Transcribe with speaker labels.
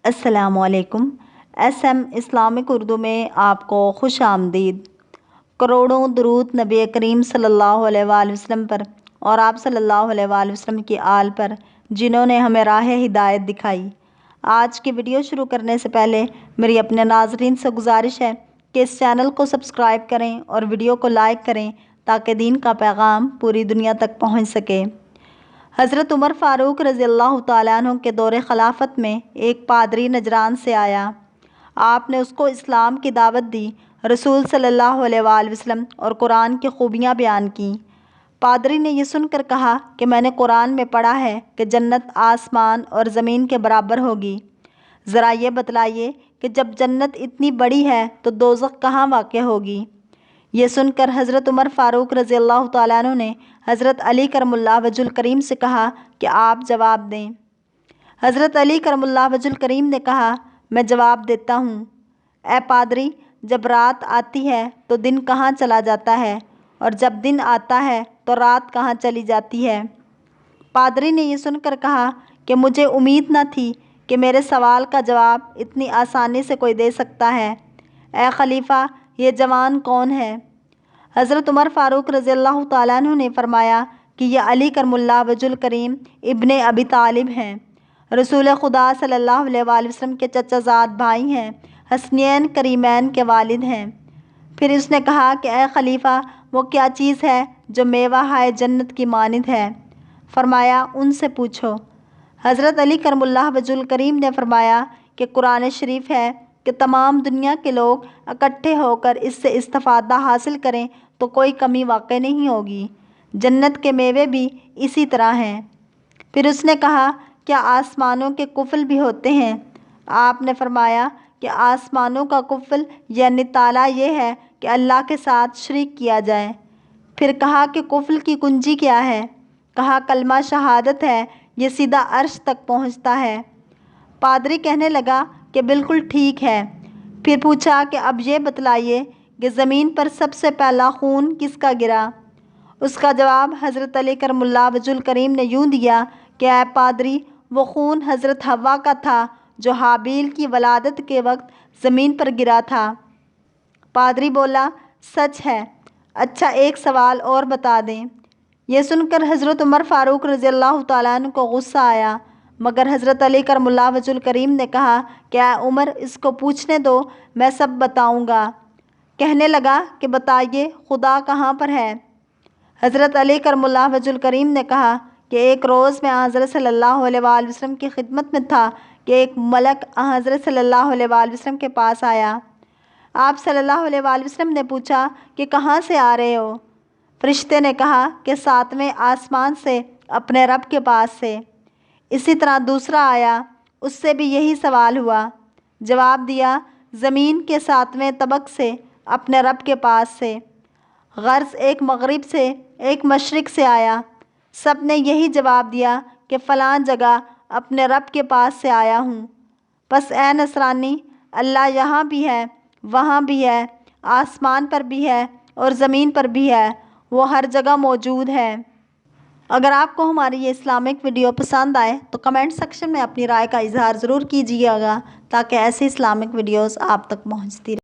Speaker 1: السلام علیکم۔ S M Islamic Urdu میں آپ کو خوش آمدید۔ کروڑوں درود نبی کریم صلی اللہ علیہ وآلہ وسلم پر اور آپ صلی اللہ علیہ وآلہ وسلم کی آل پر، جنہوں نے ہمیں راہ ہدایت دکھائی۔ آج کی ویڈیو شروع کرنے سے پہلے میری اپنے ناظرین سے گزارش ہے کہ اس چینل کو سبسکرائب کریں اور ویڈیو کو لائک کریں تاکہ دین کا پیغام پوری دنیا تک پہنچ سکے۔ حضرت عمر فاروق رضی اللہ تعالیٰ عنہ کے دور خلافت میں ایک پادری نجران سے آیا۔ آپ نے اس کو اسلام کی دعوت دی، رسول صلی اللہ علیہ وآلہ وسلم اور قرآن کی خوبیاں بیان کیں۔ پادری نے یہ سن کر کہا کہ میں نے قرآن میں پڑھا ہے کہ جنت آسمان اور زمین کے برابر ہوگی۔ ذرا یہ بتلائیے کہ جب جنت اتنی بڑی ہے تو دوزخ کہاں واقع ہوگی؟ یہ سن کر حضرت عمر فاروق رضی اللہ تعالیٰ عنہ نے حضرت علی کرم اللہ وجہ الکریم سے کہا کہ آپ جواب دیں۔ حضرت علی کرم اللہ وجہ الکریم نے کہا، میں جواب دیتا ہوں۔ اے پادری، جب رات آتی ہے تو دن کہاں چلا جاتا ہے، اور جب دن آتا ہے تو رات کہاں چلی جاتی ہے؟ پادری نے یہ سن کر کہا کہ مجھے امید نہ تھی کہ میرے سوال کا جواب اتنی آسانی سے کوئی دے سکتا ہے۔ اے خلیفہ، یہ جوان کون ہے؟ حضرت عمر فاروق رضی اللہ تعالیٰ عنہ نے فرمایا کہ یہ علی کرم اللہ وجہ الکریم ابن ابی طالب ہیں، رسول خدا صلی اللہ علیہ وآلہ وسلم کے چچا زاد بھائی ہیں، حسنین کریمین کے والد ہیں۔ پھر اس نے کہا کہ اے خلیفہ، وہ کیا چیز ہے جو میوہ ہائے جنت کی مانند ہے؟ فرمایا، ان سے پوچھو۔ حضرت علی کرم اللہ وجہ الکریم نے فرمایا کہ قرآن شریف ہے کہ تمام دنیا کے لوگ اکٹھے ہو کر اس سے استفادہ حاصل کریں تو کوئی کمی واقع نہیں ہوگی۔ جنت کے میوے بھی اسی طرح ہیں۔ پھر اس نے کہا، کیا آسمانوں کے قفل بھی ہوتے ہیں؟ آپ نے فرمایا کہ آسمانوں کا قفل یعنی تالا یہ ہے کہ اللہ کے ساتھ شریک کیا جائے۔ پھر کہا کہ قفل کی کنجی کیا ہے؟ کہا کلمہ شہادت ہے، یہ سیدھا عرش تک پہنچتا ہے۔ پادری کہنے لگا کہ بالکل ٹھیک ہے۔ پھر پوچھا کہ اب یہ بتلائیے کہ زمین پر سب سے پہلا خون کس کا گرا؟ اس کا جواب حضرت علی کرم اللہ وجہ الکریم نے یوں دیا کہ اے پادری، وہ خون حضرت حوا کا تھا جو حابیل کی ولادت کے وقت زمین پر گرا تھا۔ پادری بولا، سچ ہے؟ اچھا، ایک سوال اور بتا دیں۔ یہ سن کر حضرت عمر فاروق رضی اللہ تعالیٰ عنہ کو غصہ آیا، مگر حضرت علی کرم اللہ وجہ الکریم نے کہا کہ اے عمر، اس کو پوچھنے دو، میں سب بتاؤں گا۔ کہنے لگا کہ بتائیے، خدا کہاں پر ہے؟ حضرت علی کرم اللہ وجہ الکریم نے کہا کہ ایک روز میں حضرت صلی اللہ علیہ وآلہ وسلم کی خدمت میں تھا کہ ایک ملک حضرت صلی اللہ علیہ وآلہ وسلم کے پاس آیا۔ آپ صلی اللہ علیہ وآلہ وسلم نے پوچھا کہ کہاں سے آ رہے ہو؟ فرشتے نے کہا کہ 7ویں آسمان سے، اپنے رب کے پاس سے۔ اسی طرح دوسرا آیا، اس سے بھی یہی سوال ہوا۔ جواب دیا، زمین کے 7ویں طبق سے، اپنے رب کے پاس سے۔ غرض ایک مغرب سے، ایک مشرق سے آیا۔ سب نے یہی جواب دیا کہ فلاں جگہ اپنے رب کے پاس سے آیا ہوں۔ پس اے نصرانی، اللہ یہاں بھی ہے، وہاں بھی ہے، آسمان پر بھی ہے اور زمین پر بھی ہے، وہ ہر جگہ موجود ہے۔ اگر آپ کو ہماری یہ اسلامک ویڈیو پسند آئے تو کمنٹ سیکشن میں اپنی رائے کا اظہار ضرور کیجیے گا تاکہ ایسی اسلامک ویڈیوز آپ تک پہنچتی رہیں۔